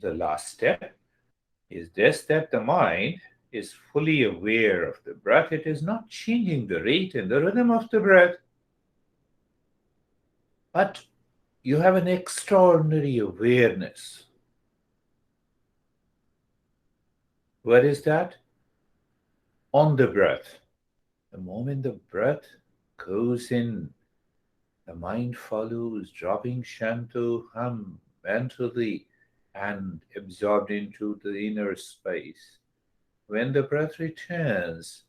The last step is this, that the mind is fully aware of the breath. It is not changing the rate and the rhythm of the breath, but you have an extraordinary awareness. Where is that? On the breath. The moment the breath goes in, the mind follows, dropping Shanto hum mentally and absorbed into the inner space. When the breath returns,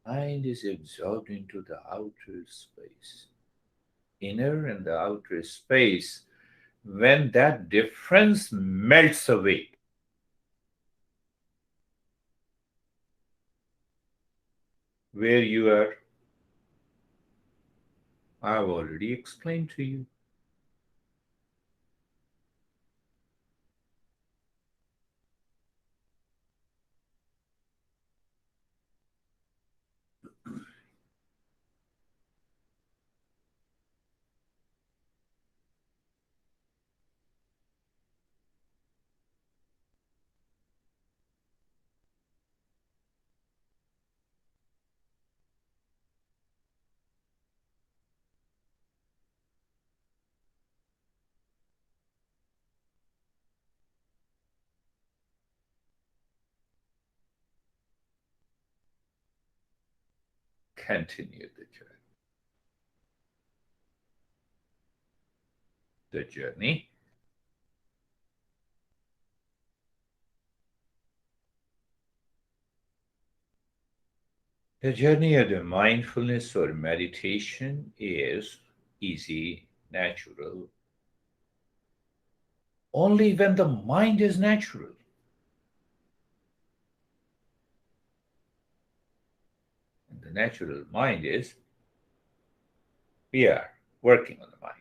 mind is absorbed into the outer space. Inner and the outer space. When that difference melts away, where you are, I've already explained to you. Continue the journey. The journey. The journey of the mindfulness or meditation is easy, natural, only when the mind is natural. And the natural mind is we are working on the mind.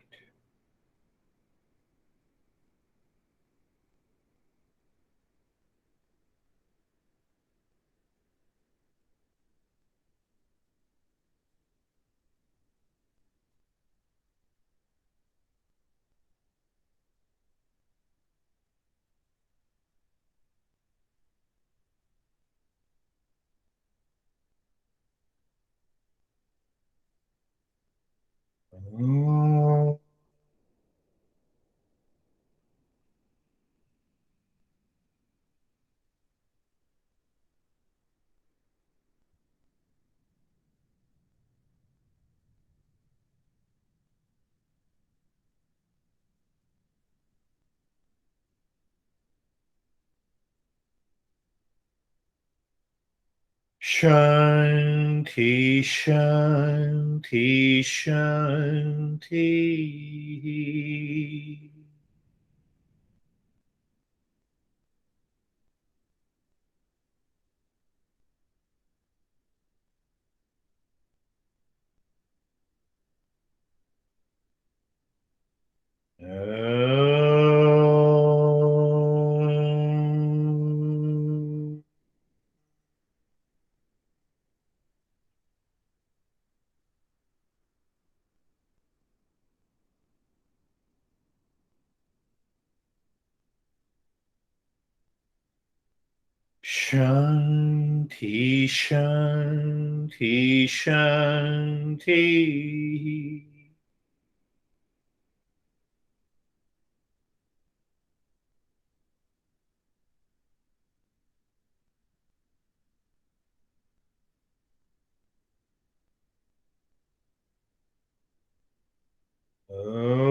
Shanti, Shanti, Shanti. Shanti, Shanti, Shanti. Om.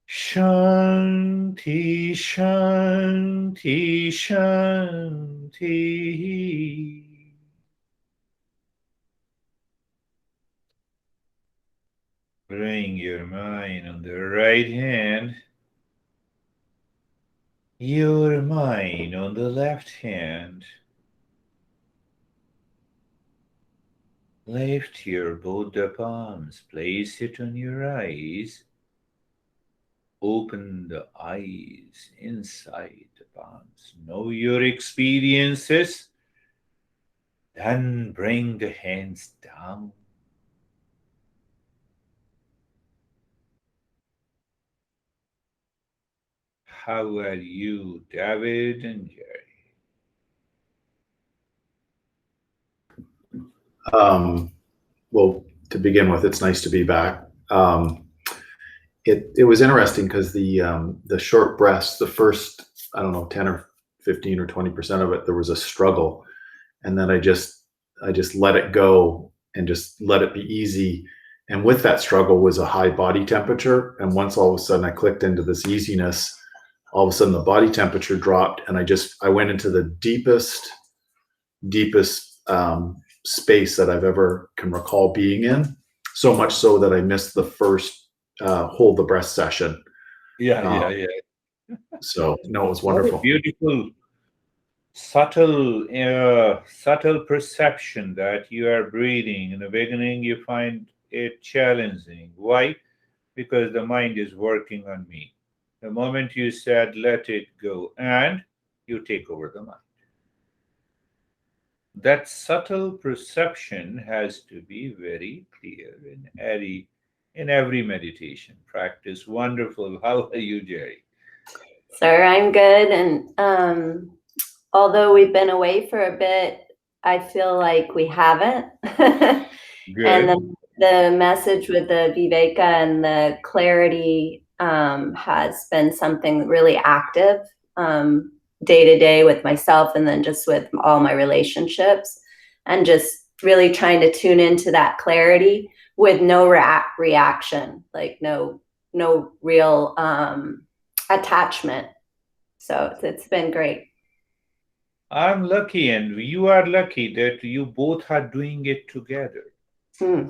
Shanti, Shanti, Shanti. Bring your mind on the right hand, your mind on the left hand. Lift your both the palms, place it on your eyes. Open the eyes inside the palms. Know your experiences. Then bring the hands down. How are you, David and Jerry? Um, well, to begin with, it's nice to be back. It was interesting because the short breaths, the first, I don't know, 10 or 15 or 20% of it, there was a struggle, and then I just let it go and just let it be easy. And with that struggle was a high body temperature. And once all of a sudden I clicked into this easiness, all of a sudden the body temperature dropped, and I went into the deepest space that I've ever can recall being in. So much so that I missed the first hold the breath session. Yeah, Um, yeah, yeah. so no, it was What a wonderful. beautiful, subtle perception that you are breathing. In the beginning, you find it challenging. Why? Because the mind is working on me. The moment you said, let it go, and you take over the mind. That subtle perception has to be very clear in every meditation practice. Wonderful. How are you, Jerry? Sir, I'm good. And although we've been away for a bit, I feel like we haven't. And Good. the message with the Viveka and the clarity has been something really active day to day with myself, and then just with all my relationships, and just really trying to tune into that clarity with no reaction, like no real attachment. So it's been great. I'm lucky, and you are lucky that you both are doing it together. Hmm.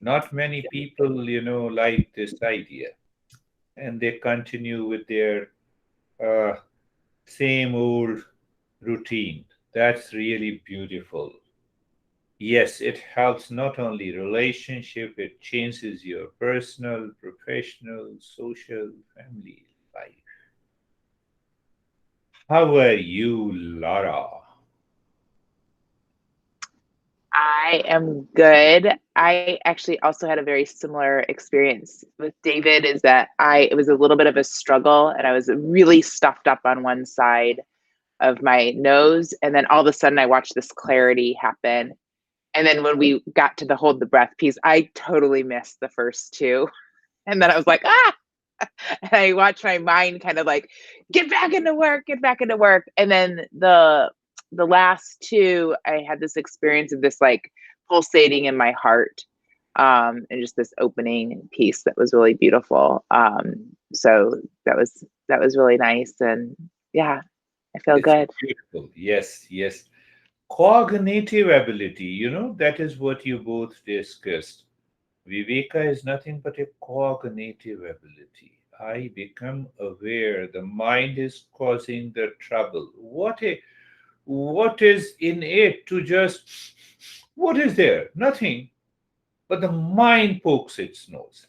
Not many people, like this idea, and they continue with their uh, same old routine. That's really beautiful. Yes, it helps not only relationship, it changes your personal, professional, social, family life. How are you, Laura? I am good. I actually also had a very similar experience with David, is that it was a little bit of a struggle, and I was really stuffed up on one side of my nose. And then all of a sudden I watched this clarity happen. And then when we got to the hold the breath piece, I totally missed the first two. And then I was like, ah, and I watched my mind kind of like get back into work, get back into work. And then the last two, I had this experience of this like pulsating in my heart, and just this opening piece that was really beautiful. So that was really nice, and yeah, I feel It's good. beautiful. Yes, yes. Cognitive ability, that is what you both discussed. Viveka is nothing but a cognitive ability. I become aware the mind is causing the trouble. What is in it to just what is there? Nothing. But the mind pokes its nose.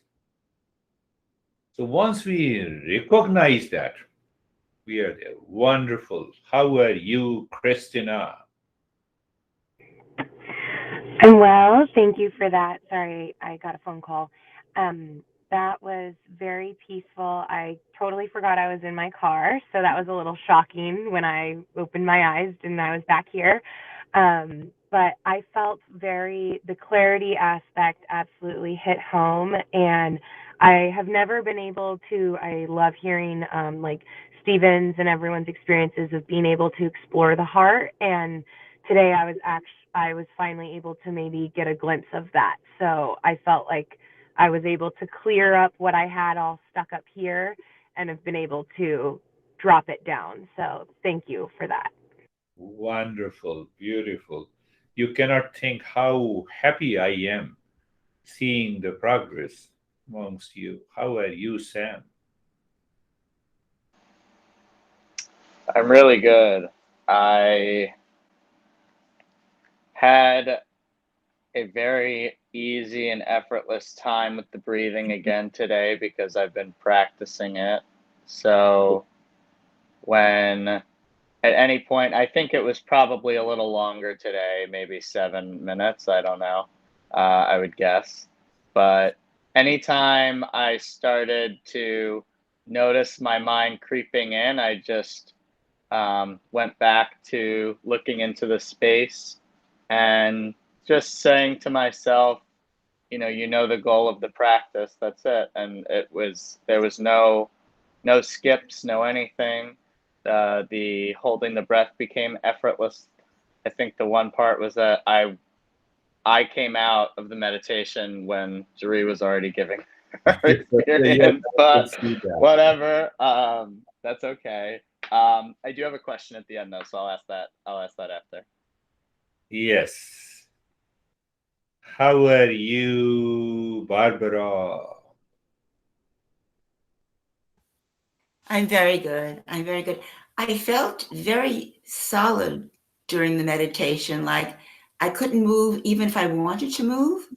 So once we recognize that, we are there. Wonderful. How are you, Christina? I'm well. Thank you for that. Sorry, I got a phone call. That was very peaceful. I totally forgot I was in my car, so that was a little shocking when I opened my eyes and I was back here. But I felt the clarity aspect absolutely hit home, and I have never been able to. I love hearing like Stephen's and everyone's experiences of being able to explore the heart, and today I was finally able to maybe get a glimpse of that. So I felt like I was able to clear up what I had all stuck up here and have been able to drop it down. So thank you for that. Wonderful, beautiful. You cannot think how happy I am seeing the progress amongst you. How are you, Sam? I'm really good. I had a very easy and effortless time with the breathing again today because I've been practicing it. So when at any point, I think it was probably a little longer today, maybe 7 minutes, I don't know, I would guess. But anytime I started to notice my mind creeping in, I just went back to looking into the space and just saying to myself, you know the goal of the practice, that's it. And there was no skips, no anything. The holding the breath became effortless. I think the one part was that I came out of the meditation when Jeree was already giving her experience, but whatever. That's okay. I do have a question at the end though, so I'll ask that after. Yes. How are you, Barbara? I'm very good. I'm very good. I felt very solid during the meditation, like I couldn't move even if I wanted to move.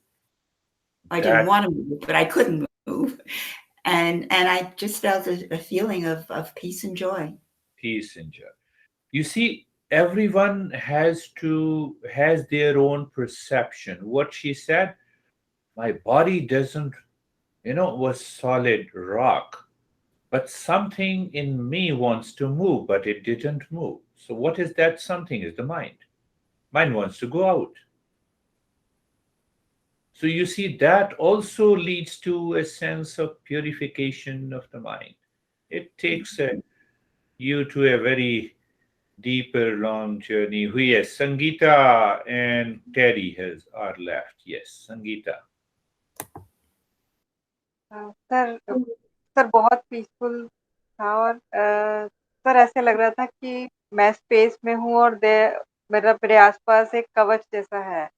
I didn't want to move, but I couldn't move. And I just felt a feeling of peace and joy. Peace and joy. You see, everyone has their own perception. What she said, my body doesn't, was solid rock, but something in me wants to move, but it didn't move. So what is that something? Is the mind. Mind wants to go out. So you see, that also leads to a sense of purification of the mind. It takes you to a very deeper, long journey. Yes, Sangeeta and Terry are left. Yes, Sangeeta. Sir sir बहुत peaceful था और sir ऐसे लग रहा था कि मैं space में हूँ और मेरे आसपास एक कवच जैसा है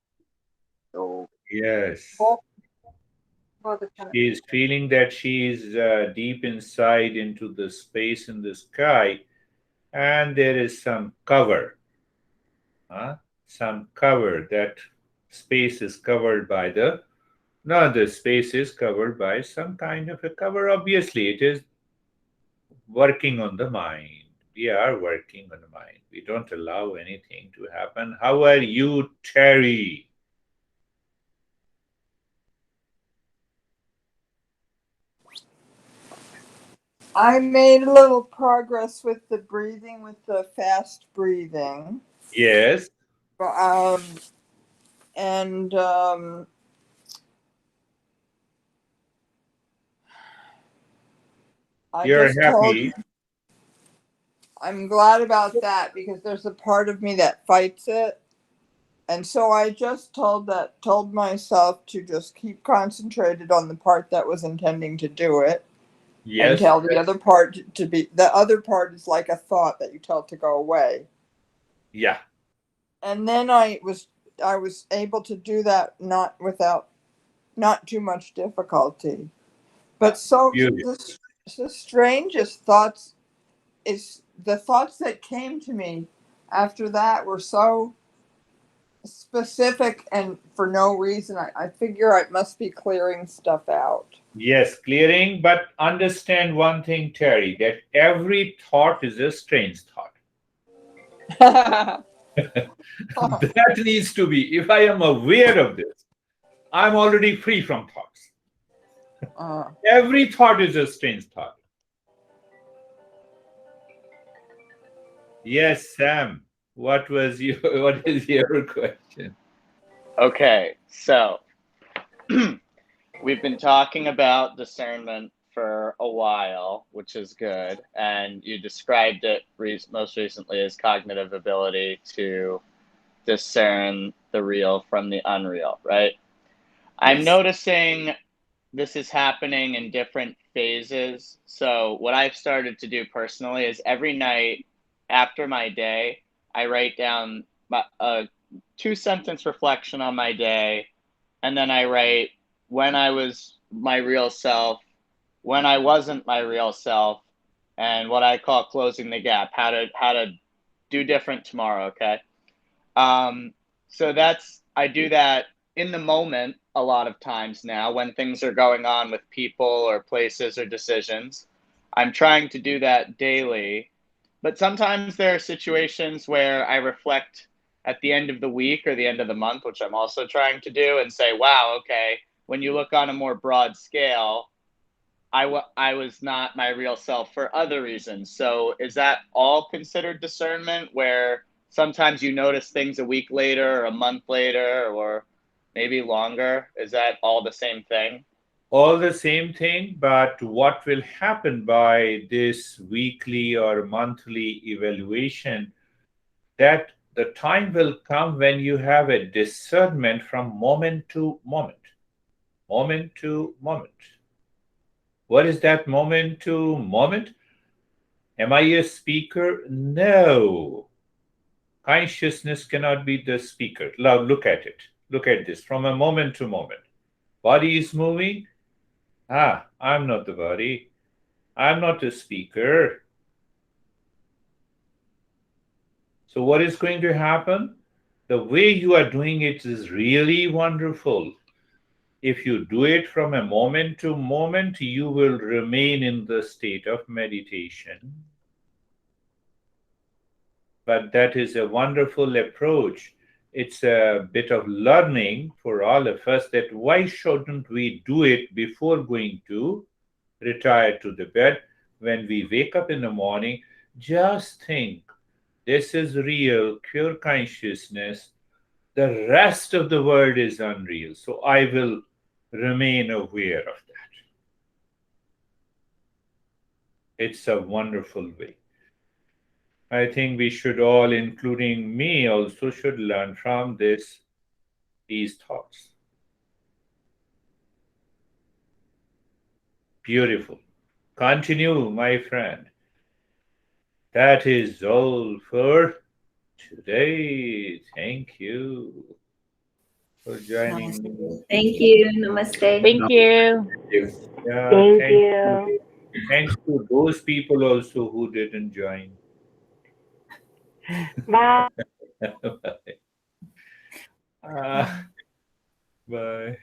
तो Yes. बहुत अच्छा She is feeling that she is deep inside into the space in the sky, and there is some cover. Some cover. That space is covered by the space is covered by some kind of a cover. Obviously, it is working on the mind. We are working on the mind. We don't allow anything to happen. How are you, Terry? I made a little progress with the breathing, with the fast breathing. Yes. And You're happy. I'm glad about that because there's a part of me that fights it. And so I just told myself to just keep concentrated on the part that was intending to do it. Yes. And tell the other part the other part is like a thought that you tell to go away. Yeah. And then I was able to do that not too much difficulty. But so the strangest thoughts is the thoughts that came to me after that were so specific and for no reason. I figure I must be clearing stuff out. Yes, clearing, but understand one thing, Terry, that every thought is a strange thought. That needs to be, if I am aware of this, I'm already free from thoughts. Every thought is a strange thought. Yes, Sam, what is your question? Okay, so we've been talking about discernment for a while, which is good, and you described it most recently as cognitive ability to discern the real from the unreal, right? Yes. I'm noticing this is happening in different phases. So what I've started to do personally is every night after my day, I write down a 2-sentence reflection on my day, and then I write when I was my real self, when I wasn't my real self, and what I call closing the gap, how to do different tomorrow, okay? So I do that in the moment a lot of times now when things are going on with people or places or decisions. I'm trying to do that daily. But sometimes there are situations where I reflect at the end of the week or the end of the month, which I'm also trying to do, and say, wow, okay, when you look on a more broad scale, I was not my real self for other reasons. So is that all considered discernment, where sometimes you notice things a week later or a month later or maybe longer? Is that all the same thing? All the same thing, but what will happen by this weekly or monthly evaluation, that the time will come when you have a discernment from moment to moment. Moment to moment. What is that moment to moment? Am I a speaker? No. Consciousness cannot be the speaker. Now look at it. Look at this from a moment to moment. Body is moving. I'm not the body. I'm not the speaker. So what is going to happen? The way you are doing it is really wonderful. If you do it from a moment to moment, you will remain in the state of meditation. But that is a wonderful approach. It's a bit of learning for all of us, that why shouldn't we do it before going to retire to the bed? When we wake up in the morning, just think, this is real, pure consciousness. The rest of the world is unreal. So I will remain aware of that. It's a wonderful way. I think we should all, including me also, should learn from these thoughts. Beautiful. Continue, my friend. That is all for today. Thank you for joining me. Thank you. Namaste. Thank you. Yeah, Thank you. thanks to those people also who didn't join. Bye. Bye. Bye.